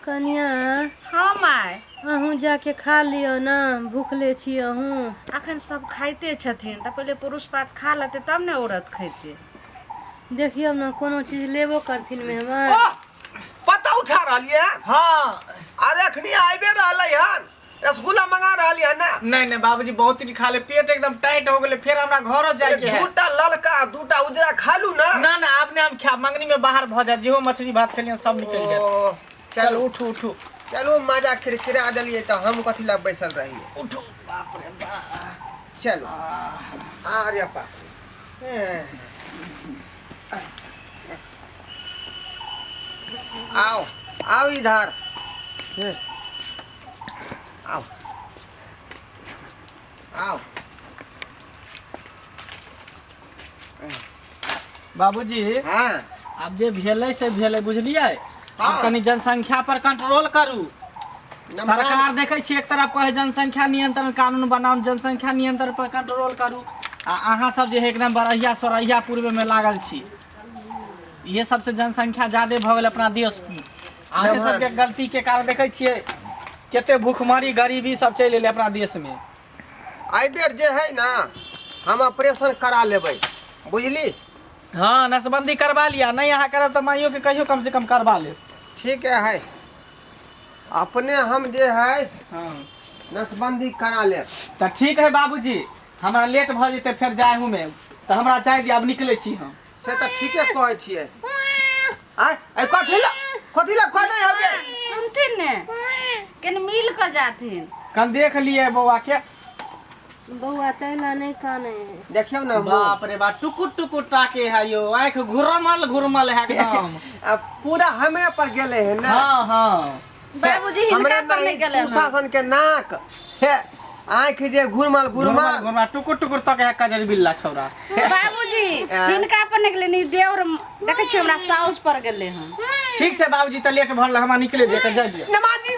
कनिया हाँ माय अहूँ जाके खा लियो ना, भूखले छी अहूँ। अखन सब खाइते छथिन तो पहले पुरुष पात खा लेते तब ने औरत खैते। देखियो ना कोनो चीज लेबो करथिन मेहमान। पता उठा रही है। हाँ अरे अखनी आइबे रहले हन, रसगुल्ला मंगा रहली है ना। नहीं बाबूजी बहुत ही खा ले, पेट एकदम टाइट हो गए, फिर हमरा घरो जाए के है। दूटा ललका दूटा उजरा खा लू ना। ना आपने हम खा मंगनी में बाहर भ जाए, जेहो मछली भात खेलिए सब निकल जाए। चलो उठू चलो मजा खिरा दिलिए तो हम कथी ला बैसल रही। उठो बाप रे बाप। चलो अरे बाप आओ आओ इधर आओ आओ। बाबूजी हाँ अब जे भेले से भेले बुझलिए। हाँ। अब कनी जनसंख्या पर कंट्रोल करू। सरकार देखे छी एक तरफ कहे जनसंख्या नियंत्रण कानून बनाओ, जनसंख्या नियंत्रण पर कंट्रोल करू। अहाँ सब जे एकदम बरहिया सोरहिया पूर्व में लागल छी, ये सबसे जनसंख्या ज्यादा भ गेल अपना देश की। अहाँ सबके गलती के कारण देखे छिए केते भूखमरी गरीबी सब चल एले अपना देश में। आई बेर जे है ना हम ऑपरेशन करा लेबै, बुझली। हाँ नसबंदी करवा लिया, नहीं यहाँ करब तो माइयों के कहियो कम से कम करवा ले। ठीक है अपने हम जे है हाँ नसबंदी करा ले। तो ठीक है बाबूजी, हमरा लेट भ जेते फिर जाए हूँ में, तो हमरा जाए दिया, अब निकले छी हम। से तो ठीके कहै छियै। आय कथी ला खो नहीं हो गए सुनथिन ने कन मिल कर जाथिन। कल देख लिए बउआ के, बउआ तैला नहीं काने है। देखियो ना बाप रे बाप टुकुर ताके है यो, आँख घुरमल है एकदम। अब पूरा हमरे पर गेले है ना। हाँ बाबूजी हिनका पर नहीं गेले हैं। शासन के नाक है, आँख जे घुरमल टुकुर तक है कजर बिल्ला छौरा। बाबूजी हिनका पर नहीं गेले, नहीं देवर देखे छी हमरा साउस पर गेले हैं। ठीक है बाबूजी, तो लेट भरल, हमरा निकले दे के जाए दिया। नमाजी